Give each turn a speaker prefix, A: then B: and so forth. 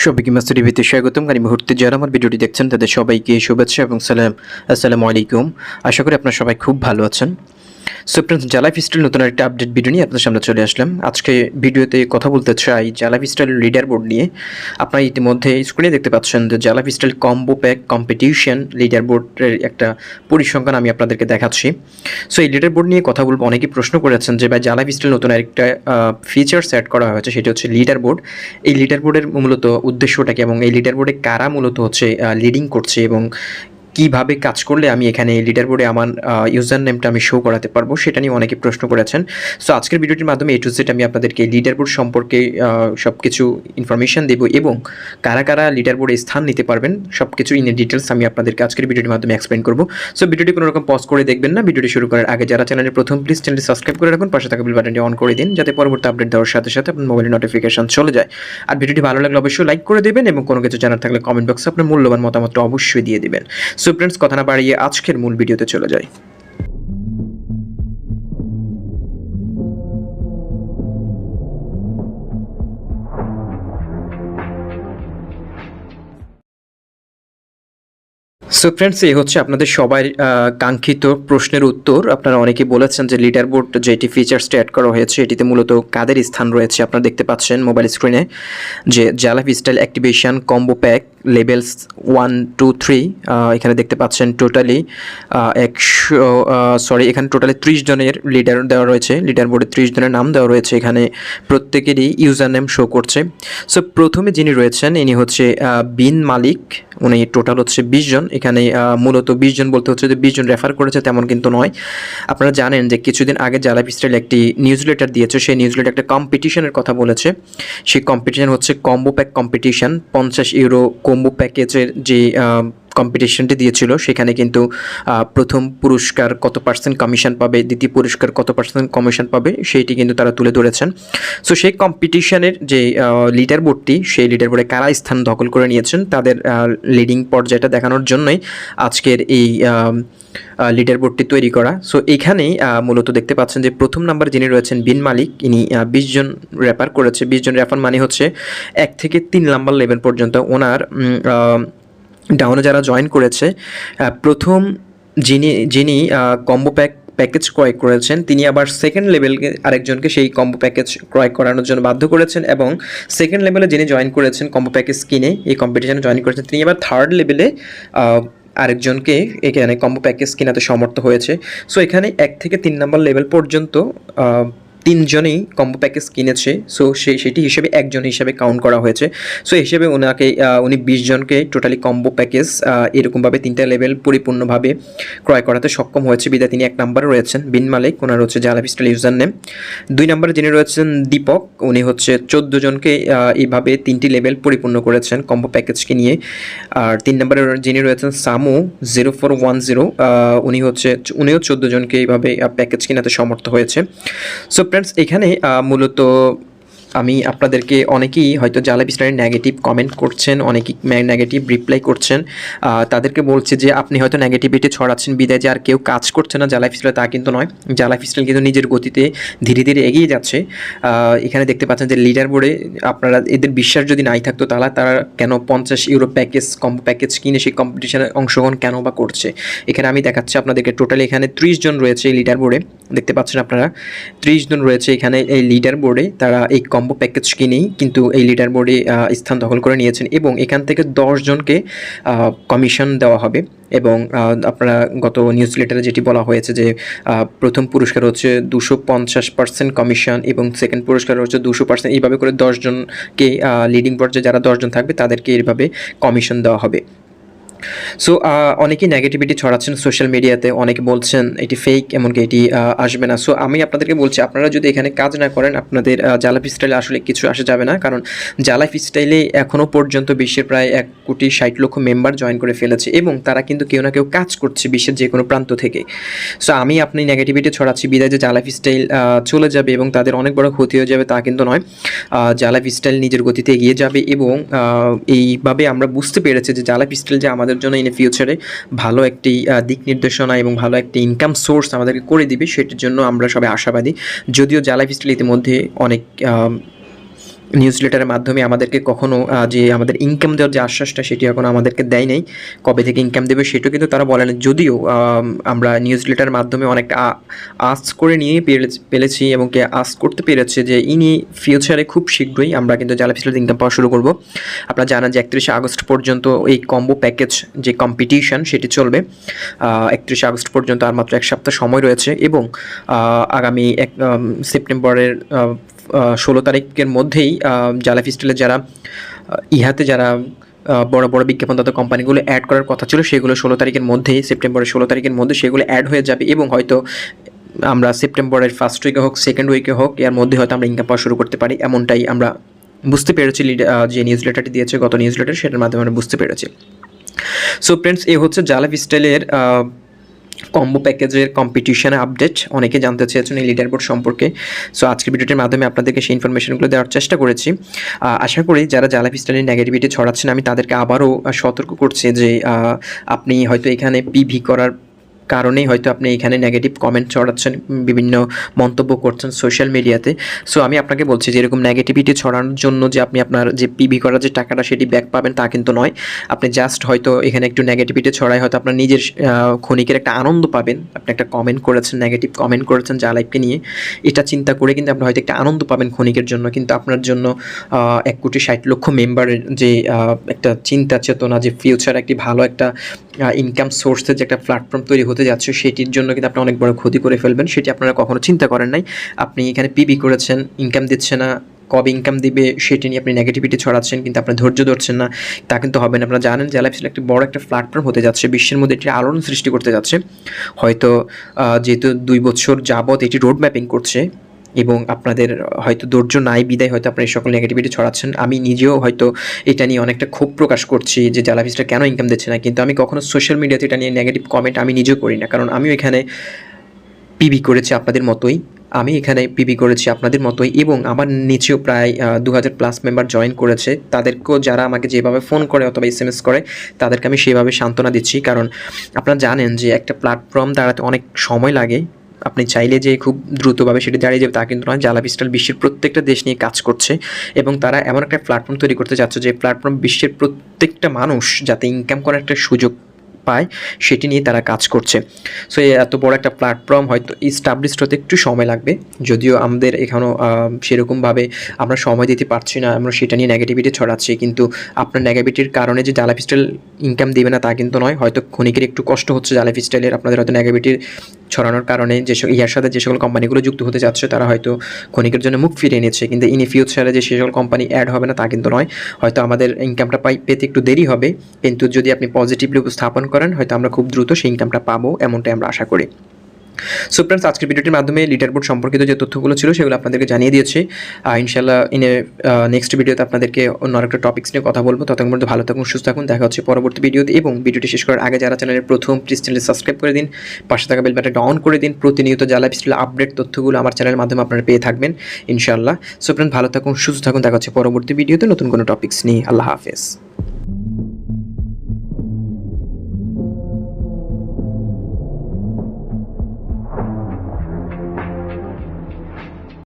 A: সবাইকে মাস্টার টিভিতে স্বাগতম। এই মুহূর্তে যারা আমার ভিডিওটি দেখছেন তাদের সবাইকে শুভেচ্ছা এবং সালাম। আসসালামু আলাইকুম। আশা করি আপনারা সবাই খুব ভালো আছেন। সো ফ্রেন্ডস, জালাইফস্টাইল নতুন একটা আপডেট ভিডিও নিয়ে আপনাদের সামনে চলে আসলাম। আজকে ভিডিওতে কথা বলতে চাই জালাইফস্টাইল লিডার বোর্ড নিয়ে। আপনারা ইতিমধ্যে স্ক্রিনে দেখতে পাচ্ছেন যে জালাইফস্টাইল কম্বো প্যাক কম্পিটিশন লিডার বোর্ডের একটা পরিসংখ্যান আমি আপনাদেরকে দেখাচ্ছি। সো এই লিডার বোর্ড নিয়ে কথা বলবো। অনেকেই প্রশ্ন করেছেন যে ভাই জালাইফস্টাইল নতুন আরেকটা ফিচার্স অ্যাড করা হয়েছে, সেটা হচ্ছে লিডার বোর্ড। এই লিডার বোর্ডের মূলত উদ্দেশ্যটা কি এবং এই লিডার বোর্ডে কারা মূলত হচ্ছে লিডিং করছে এবং কিভাবে কাজ করলে আমি এখানে লিডার বোর্ডে আমার ইউজার নেমটা আমি শো করাতে পারবো, সেটা নিয়ে অনেকে প্রশ্ন করেছেন। সো আজকের ভিডিওটির মাধ্যমে A to Z আমি আপনাদেরকে লিডার বোর্ড সম্পর্কে সব কিছু ইনফরমেশন দেবো এবং কারা কারা লিডার বোর্ডে স্থান নিতে পারবেন সব কিছু ইন ডিটেলস আমি আপনাদেরকে আজকের ভিডিওটির মাধ্যমে এক্সপ্লেন করবো। সো ভিডিওটি কোনো রকম পজ করে দেখবেন না। ভিডিওটি শুরু করার আগে যারা চ্যানেলে প্রথম প্লিজ চ্যানেলটি সাবস্ক্রাইব করে রাখুন, পাশে থাকা বেল বাটনটি অন করে দিন যাতে পরবর্তী আপডেট দেওয়ার সাথে সাথে আপনার মোবাইলে নোটিফিকেশন চলে যায়। আর ভিডিওটি ভালো লাগলে অবশ্যই লাইক করে দেবেন এবং কোনো কিছু জানার থাকলে কমেন্ট বক্সে আপনার মূল্যবান মতামতটা অবশ্যই দিয়ে দিবেন। সো ফ্রেন্ডস, কথা না বাড়িয়ে আজকের মূল ভিডিওতে চলে যাই। সো ফ্রেন্ডস, এই হচ্ছে আপনাদের সবাই কাঙ্ক্ষিত প্রশ্নের উত্তর। আপনারা অনেকেই বলেছেন যে লিডার বোর্ড যেটি ফিচার্সটা অ্যাড করা হয়েছে এটিতে মূলত কাদের স্থান রয়েছে। আপনারা দেখতে পাচ্ছেন মোবাইল স্ক্রিনে যে জালাইফস্টাইল অ্যাক্টিভেশন কম্বো প্যাক লেভেলস 1, 2, 3 এখানে দেখতে পাচ্ছেন টোটালি এখানে টোটালি 30 জনের লিডার দেওয়া রয়েছে। লিডার বোর্ডে 30 জনের নাম দেওয়া রয়েছে। এখানে প্রত্যেকেরই ইউজার নেম শো করছে। সো প্রথমে যিনি রয়েছেন ইনি হচ্ছে বিন মালিক, উনি টোটাল হচ্ছে 20 জন। এখানে মূলত 20 জন বলতে হচ্ছে যে 20 জন রেফার করেছে তেমন কিন্তু নয়। আপনারা জানেন যে কিছুদিন আগে জালাইফস্টাইল একটি নিউজ লেটার দিয়েছে। সেই নিউজ লেটার একটা কম্পিটিশনের কথা বলেছে। সেই কম্পিটিশন হচ্ছে combo pack competition. 50 euro combo প্যাকেজের যে কম্পিটিশনটি দিয়েছিল সেখানে কিন্তু প্রথম পুরস্কার কত পার্সেন্ট কমিশন পাবে, দ্বিতীয় পুরস্কার কত পার্সেন্ট কমিশন পাবে সেইটি কিন্তু তারা তুলে ধরেছেন। সো সেই কম্পিটিশনের যে লিডার বোর্ডটি, সেই লিডার বোর্ডে কারা স্থান দখল করে নিয়েছেন তাদের লিডিং পর্যায়টা দেখানোর জন্যই আজকের এই লিডার বোর্ডটি তৈরি করা। সো এইখানেই মূলত দেখতে পাচ্ছেন যে প্রথম নাম্বার যিনি রয়েছেন বিন মালিক, ইনি 20 জন রেফার করেছে। 20 জন রেফার মানে হচ্ছে 1 থেকে 3 নাম্বার লেভেল পর্যন্ত ওনার ডাউনে যারা জয়েন করেছে। প্রথম যিনি কম্বো প্যাকেজ ক্রয় করেছেন তিনি আবার সেকেন্ড লেভেলকে আরেকজনকে সেই কম্বো প্যাকেজ ক্রয় করানোর জন্য বাধ্য করেছেন এবং সেকেন্ড লেভেলে যিনি জয়েন করেছেন কম্বো প্যাকেজ কিনে এই কম্পিটিশনে জয়েন করেছেন তিনি আবার থার্ড লেভেলে আরেকজনকে এখানে কম্বো প্যাকেজ কিনাতে সমর্থ হয়েছে। সো এখানে 1 থেকে 3 নাম্বার লেভেল পর্যন্ত 3 জনেই কম্বো প্যাকেজ কিনেছে। সো সেটি হিসেবে একজন হিসেবে কাউন্ট করা হয়েছে। সো হিসেবে উনি 20 জনকে টোটালি কম্বো প্যাকেজ এরকমভাবে 3টা লেভেল পরিপূর্ণভাবে ক্রয় করাতে সক্ষম হয়েছে বিধায় তিনি 1 নম্বরে রয়েছেন। বিন মালিক, ওনার হচ্ছে জালাইফস্টাইল ইউজার নেম। 2 নম্বরে যিনি রয়েছেন দীপক, উনি হচ্ছে 14 জনকে এইভাবে 3টি লেভেল পরিপূর্ণ করেছেন কম্বো প্যাকেজকে নিয়ে। আর 3 নম্বরে যিনি রয়েছেন সামু 0410, উনিও 14 জনকে এইভাবে প্যাকেজ কিনাতে সমর্থ হয়েছে। সো ফ্রেন্ডস, এখানে মূলত আমি আপনাদেরকে অনেকেই হয়তো জালাইফস্টাইলের নেগেটিভ কমেন্ট করছেন, অনেকেই নেগেটিভ রিপ্লাই করছেন। তাদেরকে বলছে যে আপনি হয়তো নেগেটিভিটি ছড়াচ্ছেন বিদায় যে আর কেউ কাজ করছে না জালাইফস্টাইলে, তা কিন্তু নয়। জালাইফস্টাইল কিন্তু নিজের গতিতে ধীরে ধীরে এগিয়ে যাচ্ছে। এখানে দেখতে পাচ্ছেন যে লিডার বোর্ডে আপনারা এদের বিশ্বাস যদি নাই থাকতো তাহলে তারা কেন 50 ইউরো প্যাকেজ কম্বো প্যাকেজ কিনে সেই কম্পিটিশনে অংশগ্রহণ কেন বা করছে। এখানে আমি দেখাচ্ছি আপনাদেরকে টোটালি এখানে 30 জন রয়েছে এই লিডার বোর্ডে। দেখতে পাচ্ছেন আপনারা 30 জন রয়েছে এখানে এই লিডার বোর্ডে। তারা এই কম্বো প্যাকেজ কিনেই কিন্তু এই লিডার বোর্ডে স্থান দখল করে নিয়েছেন এবং এখান থেকে 10 জনকে কমিশন দেওয়া হবে। এবং আপনারা গত নিউজ লেটারে যেটি বলা হয়েছে যে প্রথম পুরস্কার হচ্ছে 250% কমিশন এবং সেকেন্ড পুরস্কার হচ্ছে 200%। এইভাবে করে 10 জনকে লিডিং পর্যায়ে যারা 10 জন থাকবে তাদেরকে এইভাবে কমিশন দেওয়া হবে। সো অনেকেই নেগেটিভিটি ছড়াচ্ছেন সোশ্যাল মিডিয়াতে, অনেকে বলছেন এটি ফেক, এমনকি এটি আসবে না। সো আমি আপনাদেরকে বলছি আপনারা যদি এখানে কাজ না করেন আপনাদের জালাইফস্টাইলে আসলে কিছু আসা যাবে না। কারণ জালাইফস্টাইলে এখনও পর্যন্ত বিশ্বের প্রায় 1,60,00,000 মেম্বার জয়েন করে ফেলেছে এবং তারা কিন্তু কেউ না কেউ কাজ করছে বিশ্বের যে কোনো প্রান্ত থেকে। সো আপনি নেগেটিভিটি ছড়াচ্ছি বিদায় যে জালাইফস্টাইল চলে যাবে এবং তাদের অনেক বড় ক্ষতি হয়ে যাবে তা কিন্তু নয়। জালাইফস্টাইল নিজের গতিতে এগিয়ে যাবে এবং এইভাবে আমরা বুঝতে পেরেছি যে জালাইফস্টাইল যে আমাদের জন্য ইন ফিউচারে ভালো একটি দিক নির্দেশনা এবং ভালো একটি ইনকাম সোর্স আমাদেরকে করে দিবে, সেটির জন্য আমরা সবাই আশাবাদী। যদিও জালাইফস্টাইল ইতিমধ্যে অনেক নিউজ লেটারের মাধ্যমে আমাদেরকে কখনো যে আমাদের ইনকাম দেওয়ার যে আশ্বাসটা সেটি এখনও আমাদেরকে দেয় নাই। কবে থেকে ইনকাম দেবে সেটাও কিন্তু তারা বলে না। যদিও আমরা নিউজ লেটারের মাধ্যমে অনেকটা আস করে নিয়েই পেরেছি এবং কে আস করতে পেরেছে যে ইনি ফিউচারে খুব শীঘ্রই আমরা কিন্তু জালাফিস্টাইল ইনকাম পাওয়া শুরু করব। আপনারা জানেন যে 31শে আগস্ট পর্যন্ত এই কম্বো প্যাকেজ যে কম্পিটিশন সেটি চলবে। 31শে আগস্ট পর্যন্ত আর মাত্র 1 সপ্তাহ সময় রয়েছে এবং আগামী সেপ্টেম্বরের 16 তারিখের মধ্যেই জালাফিস্টাইলের যারা যারা বড় বড় বিজ্ঞাপনদাতা কোম্পানিগুলো অ্যাড করার কথা ছিল সেগুলো 16 তারিখের মধ্যেই, সেপ্টেম্বরের 16 তারিখের মধ্যে সেগুলো অ্যাড হয়ে যাবে এবং হয়তো আমরা সেপ্টেম্বরের ফার্স্ট উইকে হোক সেকেন্ড উইকে হোক এর মধ্যে হয়তো আমরা ইনকাম পাওয়া শুরু করতে পারি, এমনটাই আমরা বুঝতে পেরেছি। যে নিউজ লেটারটি দিয়েছে গত নিউজ লেটার, সেটার মাধ্যমে আমরা বুঝতে পেরেছি। সো ফ্রেন্ডস, এই হচ্ছে জালাফিস্টাইলের কম্বো প্যাকেজের কম্পিটিশনে আপডেট। অনেকে জানতে চেয়েছেন এই লিডারবোর্ড সম্পর্কে। সো আজকের ভিডিওটির মাধ্যমে আপনাদেরকে সেই ইনফরমেশনগুলো দেওয়ার চেষ্টা করেছি। আশা করি যারা জালাফিস্টাইলের নেগেটিভিটি ছড়াচ্ছেন, আমি তাদেরকে আবারও সতর্ক করছি যে আপনি হয়তো এখানে পিভি করার কারণেই হয়তো আপনি এখানে নেগেটিভ কমেন্ট ছড়াচ্ছেন, বিভিন্ন মন্তব্য করছেন সোশ্যাল মিডিয়াতে। সো আমি আপনাকে বলছি যে এরকম নেগেটিভিটি ছড়ানোর জন্য যে আপনি আপনার যে পিভি করার যে টাকাটা সেটি ব্যাক পাবেন তা কিন্তু নয়। আপনি জাস্ট হয়তো এখানে একটু নেগেটিভিটি ছড়ায় হয়তো আপনার নিজের ক্ষণিকের একটা আনন্দ পাবেন। আপনি একটা কমেন্ট করেছেন, নেগেটিভ কমেন্ট করেছেন জালাইফকে নিয়ে, এটা চিন্তা করে কিন্তু আপনি হয়তো একটা আনন্দ পাবেন ক্ষণিকের জন্য, কিন্তু আপনার জন্য 1,60,00,000 মেম্বারের যে একটা চিন্তা চেতনা যে ফিউচার একটি ভালো একটা ইনকাম সোর্সের যে একটা প্ল্যাটফর্ম তৈরি হতে যাচ্ছে সেটির জন্য কিন্তু আপনি অনেক বড় ক্ষতি করে ফেলবেন। সেটি আপনারা কখনো চিন্তা করেন নাই। আপনি এখানে পিবি করেছেন, ইনকাম দিচ্ছে না, কবে ইনকাম দিবে সেটি নিয়ে আপনি নেগেটিভিটি ছড়াচ্ছেন, কিন্তু আপনার ধৈর্য ধরছেন না, তা কিন্তু হবে না। আপনারা জানেন জালাফিস্টাইল একটি বড় একটা প্ল্যাটফর্ম হতে যাচ্ছে, বিশ্বের মধ্যে একটি আলোড়ন সৃষ্টি করতে যাচ্ছে। হয়তো যেহেতু 2 বছর যাবৎ এটি রোড ম্যাপিং করছে এবং আপনাদের হয়তো ধৈর্য নাই বিদায় হয়তো আপনারা এই সকল নেগেটিভিটি ছড়াচ্ছেন। আমি নিজেও হয়তো এটা নিয়ে অনেকটা ক্ষোভ প্রকাশ করছি যে জালাফিস্টাইল কেন ইনকাম দিচ্ছে না, কিন্তু আমি কখনো সোশ্যাল মিডিয়াতে এটা নিয়ে নেগেটিভ কমেন্ট আমি নিজেও করি না, কারণ আমিও এখানে পিবি করেছি আপনাদের মতোই। আমি এখানে পিবি করেছি আপনাদের মতোই এবং আমার নিচেও প্রায় 2000+ মেম্বার জয়েন করেছে। তাদেরকেও যারা আমাকে যেভাবে ফোন করে অথবা SMS করে তাদেরকে আমি সেভাবে সান্ত্বনা দিচ্ছি, কারণ আপনারা জানেন যে একটা প্ল্যাটফর্ম দাঁড়াতে অনেক সময় লাগে। আপনি চাইলে যে খুব দ্রুতভাবে সেটি দাঁড়িয়ে যাবে তা কিন্তু নয়। জালাফিস্টাইল বিশ্বের প্রত্যেকটা দেশ নিয়ে কাজ করছে এবং তারা এমন একটা প্ল্যাটফর্ম তৈরি করতে যাচ্ছে যে প্ল্যাটফর্ম বিশ্বের প্রত্যেকটা মানুষ যাতে ইনকাম করার একটা সুযোগ পায় সেটি নিয়ে তারা কাজ করছে। সো এত বড় একটা প্ল্যাটফর্ম হয়তো এস্টাবলিশড হতে একটু সময় লাগবে, যদিও আমাদের এখানেও সেরকমভাবে আমরা সময় দিতে পারছি না, আমরা সেটা নিয়ে নেগেটিভিটি ছড়াচ্ছি। কিন্তু আপনার নেগেটিভিটির কারণে যে জালাফিস্টাইল ইনকাম দেবে না তা কিন্তু নয়। হয়তো ক্ষণিকের একটু কষ্ট হচ্ছে জালাফিস্টাইলের, আপনাদের হয়তো নেগেটিভিটির ছড়ানোর কারণে ইয়ার সাথে যে সকল কোম্পানিগুলো যুক্ত হতে যাচ্ছে তারা হয়তো ক্ষণিকের জন্য মুখ ফিরিয়ে নিচ্ছে, কিন্তু ইন ফিউচারে যে সকল কোম্পানি অ্যাড হবে না তা কিন্তু নয়। হয়তো আমাদের ইনকামটা পেতে একটু দেরি হবে, কিন্তু যদি আপনি পজিটিভলি উপস্থাপন করেন হয়তো আমরা খুব দ্রুত সেই ইনকামটা পাবো, এমনটাই আমরা আশা করি। সো ফ্রেন্ডস, আজকের ভিডিওটির মাধ্যমে লিডারবোর্ড সম্পর্কিত যে তথ্যগুলো ছিল সেগুলো আপনাদেরকে জানিয়ে দিয়েছি। ইনশাআল্লাহ নেক্সট ভিডিওতে আপনাদেরকে অন্য আরেকটা টপিক্স নিয়ে কথা বলবো। ততক্ষণ পর্যন্ত ভালো থাকুন, সুস্থ থাকুন, দেখা হচ্ছে পরবর্তী ভিডিওতে। এবং ভিডিওটি শেষ করার আগে যারা চ্যানেলের প্রথম, প্লিজ চ্যানেল সাবস্ক্রাইব করে দিন, পাশে থাকা বেল বাটনটা অন করে দিন। প্রতিনিয়ত জালাফিস্টাইল আপডেট তথ্যগুলো আমার চ্যানেলের মাধ্যমে আপনারা পেয়ে থাকবেন ইনশাআল্লাহ। সো ফ্রেন্ডস, ভালো থাকুন, সুস্থ থাকুন, দেখা হচ্ছে পরবর্তী ভিডিওতে নতুন কোনো টপিক্স নিয়ে। আল্লাহ হাফেজ।